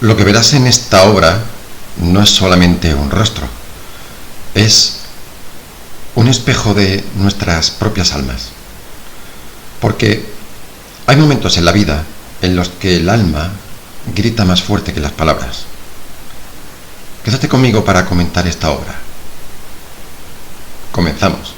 Lo que verás en esta obra no es solamente un rostro, es un espejo de nuestras propias almas. Porque hay momentos en la vida en los que el alma grita más fuerte que las palabras. Quédate conmigo para comentar esta obra. Comenzamos.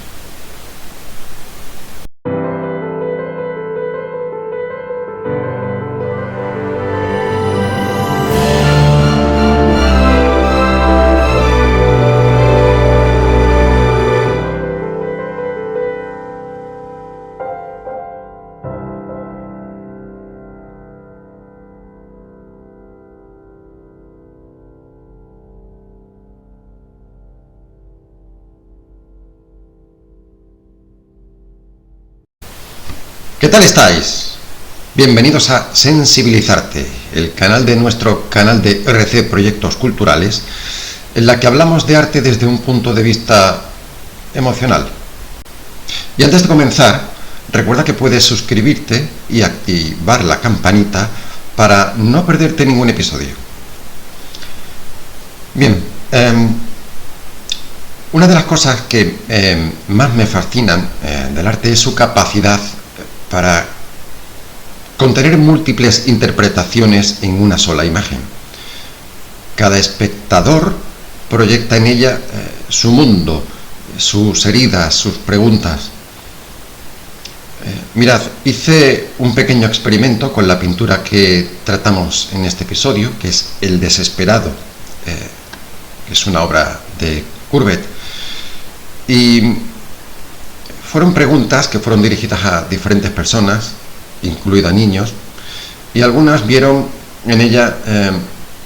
¿Qué tal estáis? Bienvenidos a Sensibilizarte, el canal de nuestro canal de RC Proyectos Culturales, en la que hablamos de arte desde un punto de vista emocional. Y antes de comenzar, recuerda que puedes suscribirte y activar la campanita para no perderte ningún episodio. Bien, una de las cosas que más me fascinan del arte es su capacidad para contener múltiples interpretaciones en una sola imagen. Cada espectador proyecta en ella su mundo, sus heridas, sus preguntas. Mirad, hice un pequeño experimento con la pintura que tratamos en este episodio, que es El Desesperado, que es una obra de Courbet, y fueron preguntas que fueron dirigidas a diferentes personas, incluidas niños, y algunas vieron en ella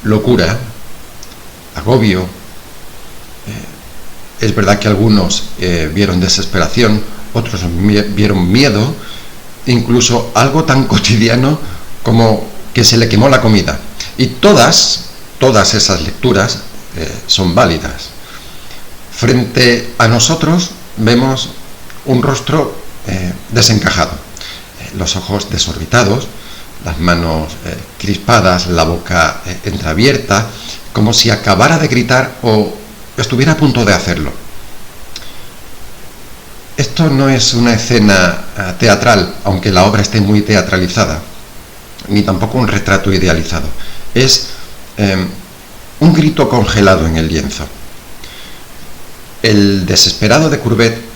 locura, agobio. Es verdad que algunos vieron desesperación, otros vieron miedo, incluso algo tan cotidiano como que se le quemó la comida. Y todas esas lecturas son válidas. Frente a nosotros vemos un rostro desencajado, los ojos desorbitados, las manos crispadas, la boca entreabierta, como si acabara de gritar o estuviera a punto de hacerlo. Esto no es una escena teatral, aunque la obra esté muy teatralizada, ni tampoco un retrato idealizado. Es un grito congelado en el lienzo. El Desesperado de Courbet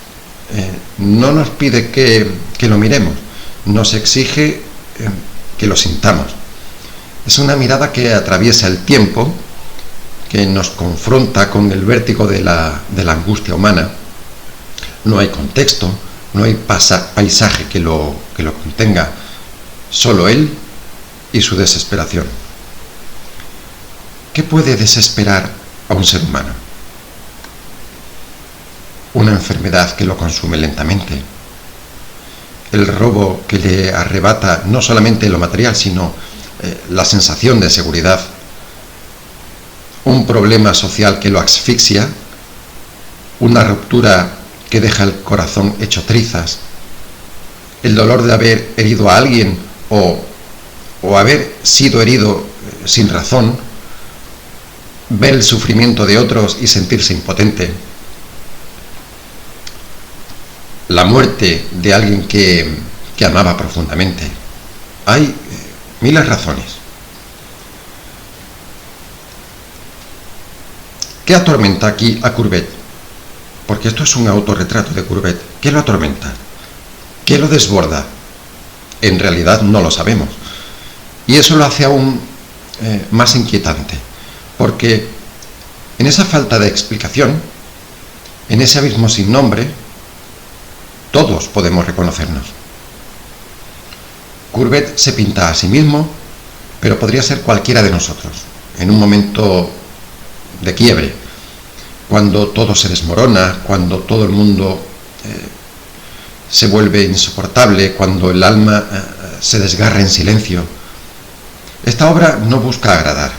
no nos pide que lo miremos, nos exige que lo sintamos. Es una mirada que atraviesa el tiempo, que nos confronta con el vértigo de la angustia humana. No hay contexto, no hay paisaje que lo contenga, solo él y su desesperación. ¿Qué puede desesperar a un ser humano? Una enfermedad que lo consume lentamente, el robo que le arrebata no solamente lo material, sino la sensación de seguridad, un problema social que lo asfixia, una ruptura que deja el corazón hecho trizas, el dolor de haber herido a alguien o haber sido herido sin razón, ver el sufrimiento de otros y sentirse impotente, la muerte de alguien que amaba profundamente. Hay miles de razones. ¿Qué atormenta aquí a Courbet? Porque esto es un autorretrato de Courbet. ¿Qué lo atormenta? ¿Qué lo desborda? En realidad no lo sabemos. Y eso lo hace aún más inquietante. Porque en esa falta de explicación, en ese abismo sin nombre, todos podemos reconocernos. Courbet se pinta a sí mismo, pero podría ser cualquiera de nosotros, en un momento de quiebre, cuando todo se desmorona, cuando todo el mundo se vuelve insoportable, cuando el alma se desgarra en silencio. Esta obra no busca agradar,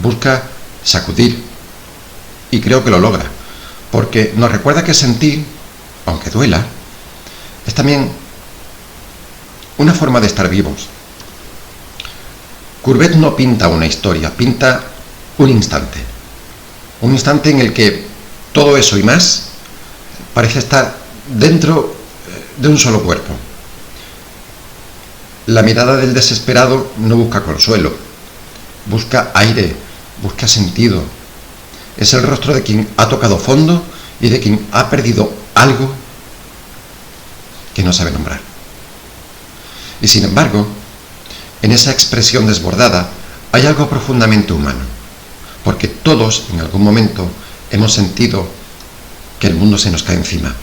busca sacudir, y creo que lo logra, porque nos recuerda que sentir, aunque duela, es también una forma de estar vivos. Courbet no pinta una historia, pinta un instante en el que todo eso y más parece estar dentro de un solo cuerpo. La mirada del desesperado no busca consuelo, busca aire, busca sentido. Es el rostro de quien ha tocado fondo y de quien ha perdido algo que no sabe nombrar. Y sin embargo, en esa expresión desbordada hay algo profundamente humano, porque todos en algún momento hemos sentido que el mundo se nos cae encima.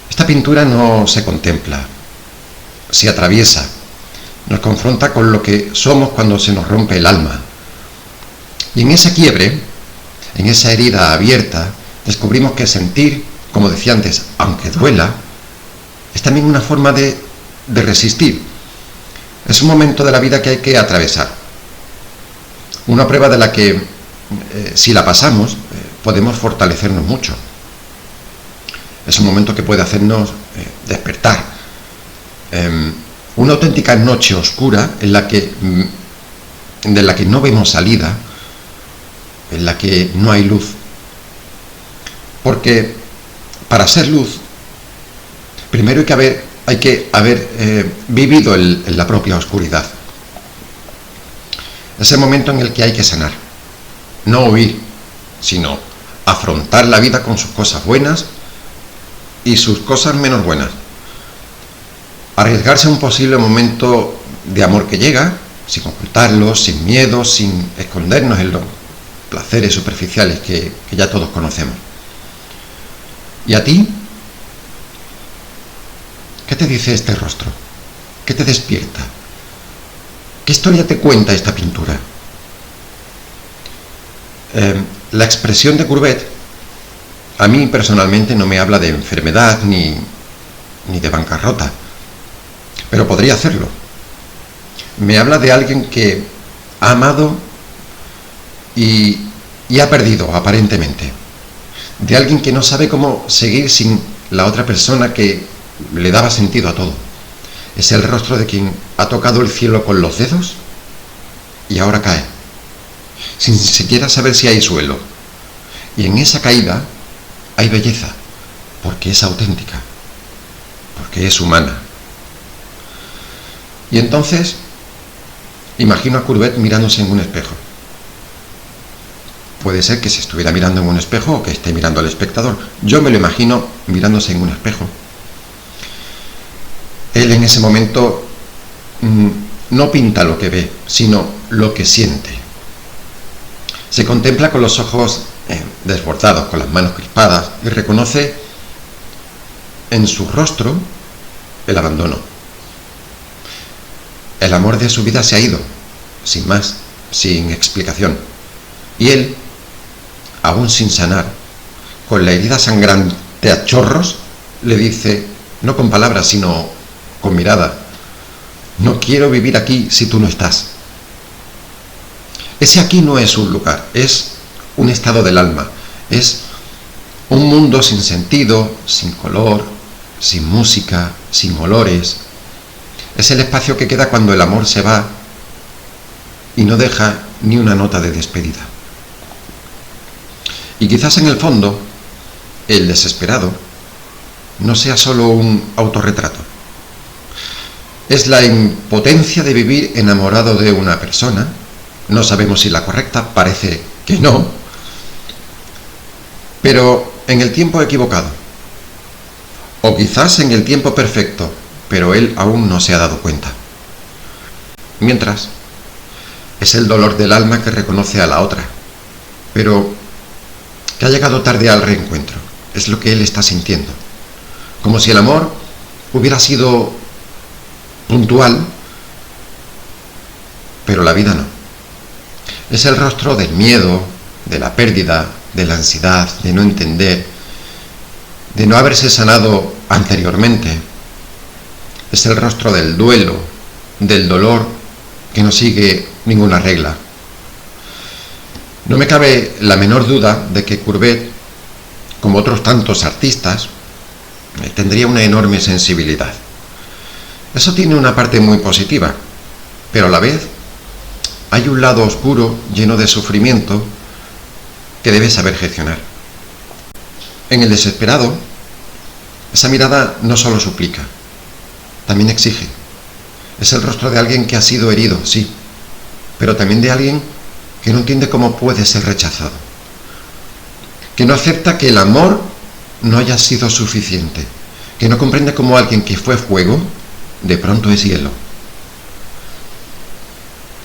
Esta pintura no se contempla, se atraviesa, nos confronta con lo que somos cuando se nos rompe el alma. Y en ese quiebre, en esa herida abierta, descubrimos que sentir, como decía antes, aunque duela, es también una forma de resistir. Es un momento de la vida que hay que atravesar. Una prueba de la que, si la pasamos, podemos fortalecernos mucho. Es un momento que puede hacernos despertar. Una auténtica noche oscura de la que no vemos salida, en la que no hay luz. Porque para ser luz, primero hay que haber vivido en la propia oscuridad. Es el momento en el que hay que sanar, no huir, sino afrontar la vida con sus cosas buenas y sus cosas menos buenas. Arriesgarse a un posible momento de amor que llega, sin ocultarlo, sin miedo, sin escondernos en los placeres superficiales que ya todos conocemos. ¿Y a ti? ¿Qué te dice este rostro? ¿Qué te despierta? ¿Qué historia te cuenta esta pintura? La expresión de Courbet a mí personalmente no me habla de enfermedad ni de bancarrota, pero podría hacerlo. Me habla de alguien que ha amado y ha perdido aparentemente, de alguien que no sabe cómo seguir sin la otra persona que le daba sentido a todo. Es el rostro de quien ha tocado el cielo con los dedos y ahora cae, sin siquiera saber si hay suelo. Y en esa caída hay belleza, porque es auténtica, porque es humana. Y entonces imagino a Courbet mirándose en un espejo. Puede ser que se estuviera mirando en un espejo o que esté mirando al espectador. Yo me lo imagino mirándose en un espejo. Él en ese momento no pinta lo que ve, sino lo que siente. Se contempla con los ojos desbordados, con las manos crispadas, y reconoce en su rostro el abandono. El amor de su vida se ha ido, sin más, sin explicación. Y él, aún sin sanar, con la herida sangrante a chorros, le dice, no con palabras, sino con mirada, no quiero vivir aquí si tú no estás. Ese aquí no es un lugar, es un estado del alma, es un mundo sin sentido, sin color, sin música, sin olores. Es el espacio que queda cuando el amor se va y no deja ni una nota de despedida. Y quizás en el fondo, el desesperado no sea solo un autorretrato. Es la impotencia de vivir enamorado de una persona. No sabemos si la correcta, parece que no, pero en el tiempo equivocado. O quizás en el tiempo perfecto, pero él aún no se ha dado cuenta. Mientras, es el dolor del alma que reconoce a la otra, pero que ha llegado tarde al reencuentro. Es lo que él está sintiendo. Como si el amor hubiera sido puntual, pero la vida no. Es el rostro del miedo, de la pérdida, de la ansiedad, de no entender, de no haberse sanado anteriormente. Es el rostro del duelo, del dolor que no sigue ninguna regla. No me cabe la menor duda de que Courbet, como otros tantos artistas, tendría una enorme sensibilidad. Eso tiene una parte muy positiva. pero a la vez hay un lado oscuro lleno de sufrimiento que debe saber gestionar. En el desesperado, esa mirada no solo suplica, también exige. Es el rostro de alguien que ha sido herido, sí, pero también de alguien que no entiende cómo puede ser rechazado, que no acepta que el amor no haya sido suficiente, que no comprende cómo alguien que fue fuego, de pronto es hielo.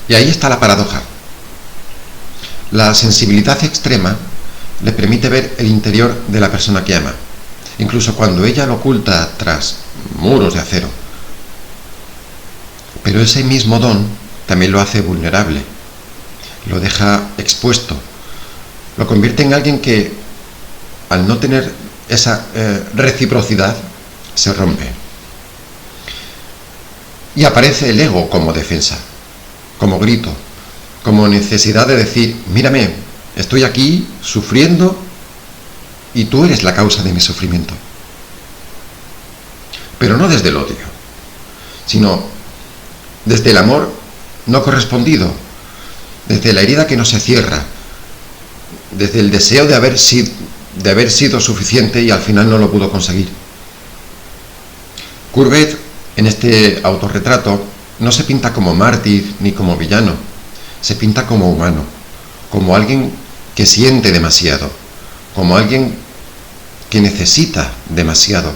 Y ahí está la paradoja. La sensibilidad extrema le permite ver el interior de la persona que ama, incluso cuando ella lo oculta tras muros de acero. Pero ese mismo don también lo hace vulnerable, lo deja expuesto, lo convierte en alguien que, al no tener esa reciprocidad, se rompe. Y aparece el ego como defensa, como grito, como necesidad de decir, mírame, estoy aquí sufriendo y tú eres la causa de mi sufrimiento. Pero no desde el odio, sino desde el amor no correspondido, desde la herida que no se cierra, desde el deseo de haber sido suficiente y al final no lo pudo conseguir. Courbet, en este autorretrato, no se pinta como mártir ni como villano, se pinta como humano, como alguien que siente demasiado, como alguien que necesita demasiado,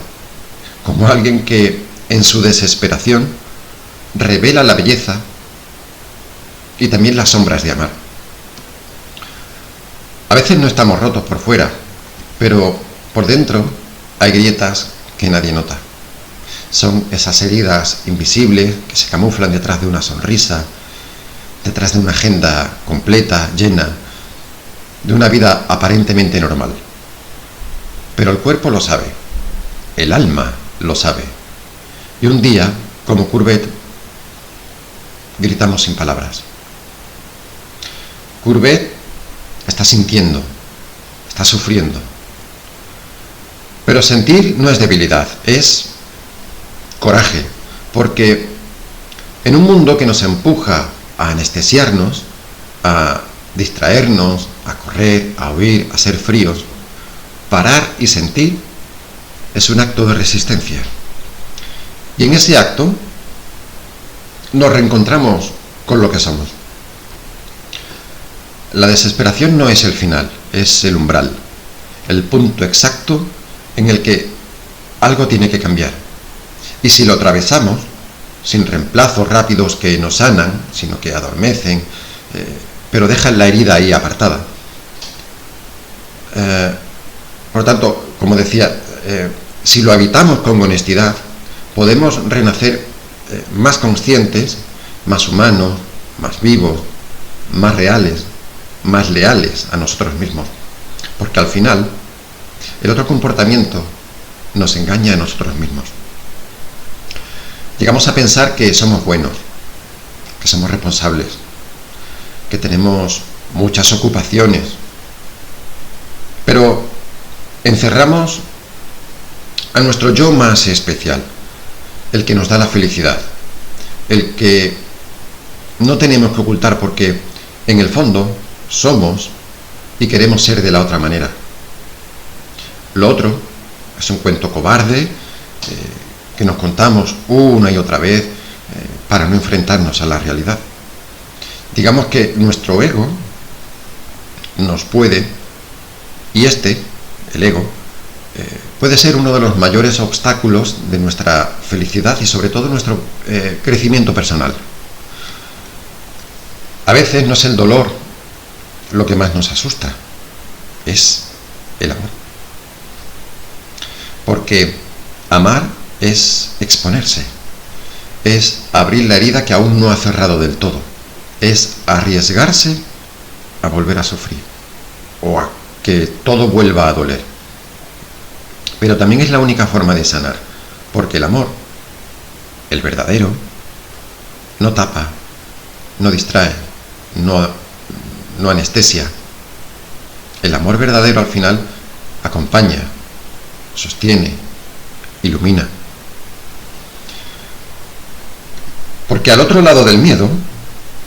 como alguien que en su desesperación revela la belleza y también las sombras de amar. A veces no estamos rotos por fuera, pero por dentro hay grietas que nadie nota. Son esas heridas invisibles que se camuflan detrás de una sonrisa, detrás de una agenda completa, llena, de una vida aparentemente normal. Pero el cuerpo lo sabe, el alma lo sabe. Y un día, como Courbet, gritamos sin palabras. Courbet está sintiendo, está sufriendo. Pero sentir no es debilidad, es coraje, porque en un mundo que nos empuja a anestesiarnos, a distraernos, a correr, a huir, a ser fríos, parar y sentir es un acto de resistencia. Y en ese acto nos reencontramos con lo que somos. La desesperación no es el final, es el umbral, el punto exacto en el que algo tiene que cambiar. Y si lo atravesamos, sin reemplazos rápidos que nos sanan, sino que adormecen, pero dejan la herida ahí apartada. Por lo tanto, como decía, si lo habitamos con honestidad, podemos renacer más conscientes, más humanos, más vivos, más reales, más leales a nosotros mismos. Porque al final, el otro comportamiento nos engaña a nosotros mismos. Llegamos a pensar que somos buenos, que somos responsables, que tenemos muchas ocupaciones, pero encerramos a nuestro yo más especial, el que nos da la felicidad, el que no tenemos que ocultar porque en el fondo somos y queremos ser de la otra manera. Lo otro es un cuento cobarde que nos contamos una y otra vez para no enfrentarnos a la realidad. Digamos que nuestro ego nos puede, y el ego, puede ser uno de los mayores obstáculos de nuestra felicidad y sobre todo nuestro crecimiento personal. A veces no es el dolor lo que más nos asusta, es el amor. Porque amar es exponerse, es abrir la herida que aún no ha cerrado del todo, es arriesgarse a volver a sufrir o a que todo vuelva a doler. Pero también es la única forma de sanar, porque el amor, el verdadero, no tapa, no distrae, no anestesia. El amor verdadero al final acompaña, sostiene, ilumina. Porque al otro lado del miedo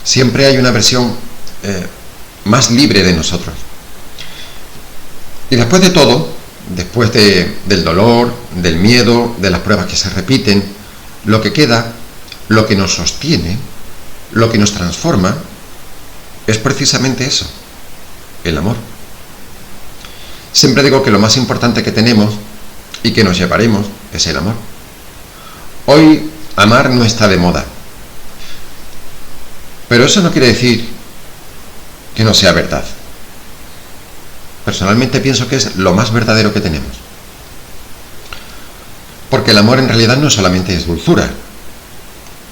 siempre hay una versión más libre de nosotros. Y después de todo, después del dolor, del miedo, de las pruebas que se repiten, lo que queda, lo que nos sostiene, lo que nos transforma, es precisamente eso, el amor. Siempre digo que lo más importante que tenemos y que nos llevaremos es el amor. Hoy amar no está de moda, pero eso no quiere decir que no sea verdad. Personalmente pienso que es lo más verdadero que tenemos. Porque el amor en realidad no solamente es dulzura,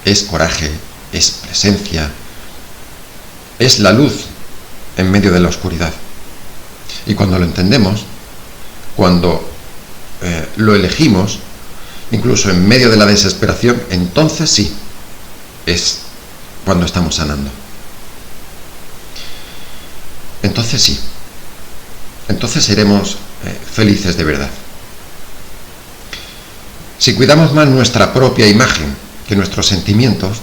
es coraje, es presencia, es la luz en medio de la oscuridad. Y cuando lo entendemos, cuando lo elegimos, incluso en medio de la desesperación, entonces sí, es cuando estamos sanando. Entonces sí, entonces seremos felices de verdad. Si cuidamos más nuestra propia imagen que nuestros sentimientos,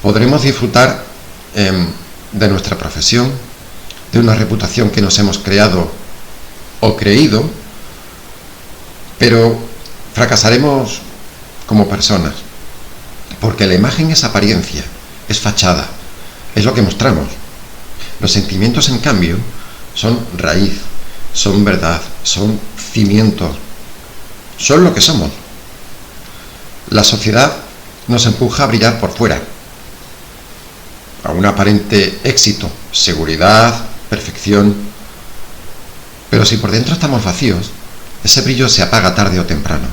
podremos disfrutar de nuestra profesión, de una reputación que nos hemos creado o creído, pero fracasaremos como personas, porque la imagen es apariencia, es fachada, es lo que mostramos. Los sentimientos, en cambio, son raíz, son verdad, son cimientos, son lo que somos. La sociedad nos empuja a brillar por fuera, a un aparente éxito, seguridad, perfección, pero si por dentro estamos vacíos, ese brillo se apaga tarde o temprano.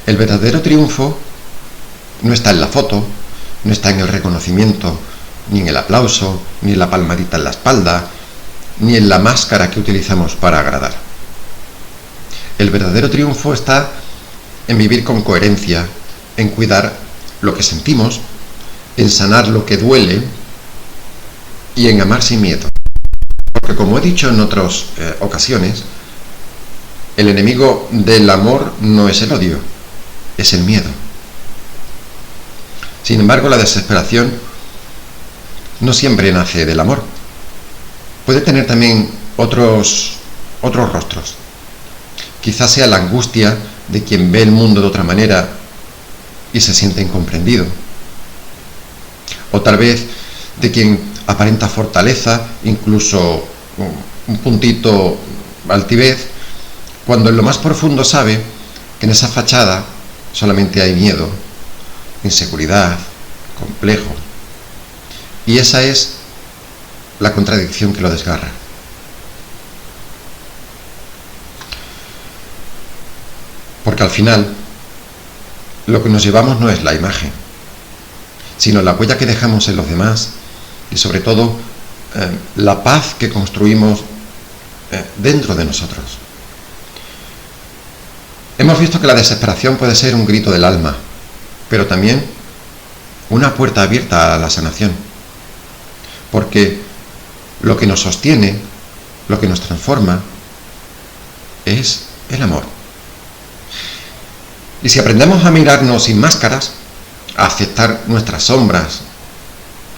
El verdadero triunfo no está en la foto, no está en el reconocimiento, ni en el aplauso, ni en la palmadita en la espalda, ni en la máscara que utilizamos para agradar. El verdadero triunfo está en vivir con coherencia, en cuidar lo que sentimos, en sanar lo que duele y en amar sin miedo. Porque como he dicho en otras ocasiones, el enemigo del amor no es el odio, es el miedo. Sin embargo, la desesperación no siempre nace del amor. Puede tener también otros rostros. Quizás sea la angustia de quien ve el mundo de otra manera y se siente incomprendido. O tal vez de quien aparenta fortaleza, incluso un puntito altivez, cuando en lo más profundo sabe que en esa fachada solamente hay miedo, inseguridad, complejo. Y esa es la contradicción que lo desgarra. Porque al final, lo que nos llevamos no es la imagen, sino la huella que dejamos en los demás y sobre todo la paz que construimos dentro de nosotros. Hemos visto que la desesperación puede ser un grito del alma, pero también una puerta abierta a la sanación. Porque lo que nos sostiene, lo que nos transforma, es el amor. Y si aprendemos a mirarnos sin máscaras, a aceptar nuestras sombras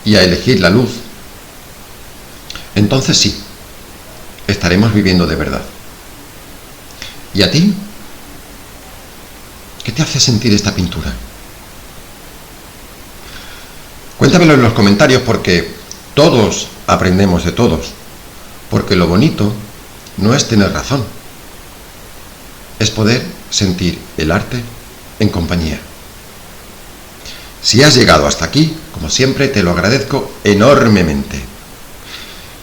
y a elegir la luz, entonces sí, estaremos viviendo de verdad. ¿Y a ti? ¿Qué te hace sentir esta pintura? Cuéntamelo en los comentarios porque todos aprendemos de todos. Porque lo bonito no es tener razón, es poder sentir el arte en compañía. Si has llegado hasta aquí, como siempre, te lo agradezco enormemente.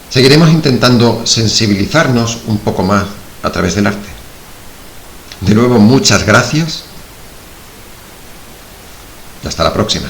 Seguiremos intentando sensibilizarnos un poco más a través del arte. De nuevo, muchas gracias y hasta la próxima.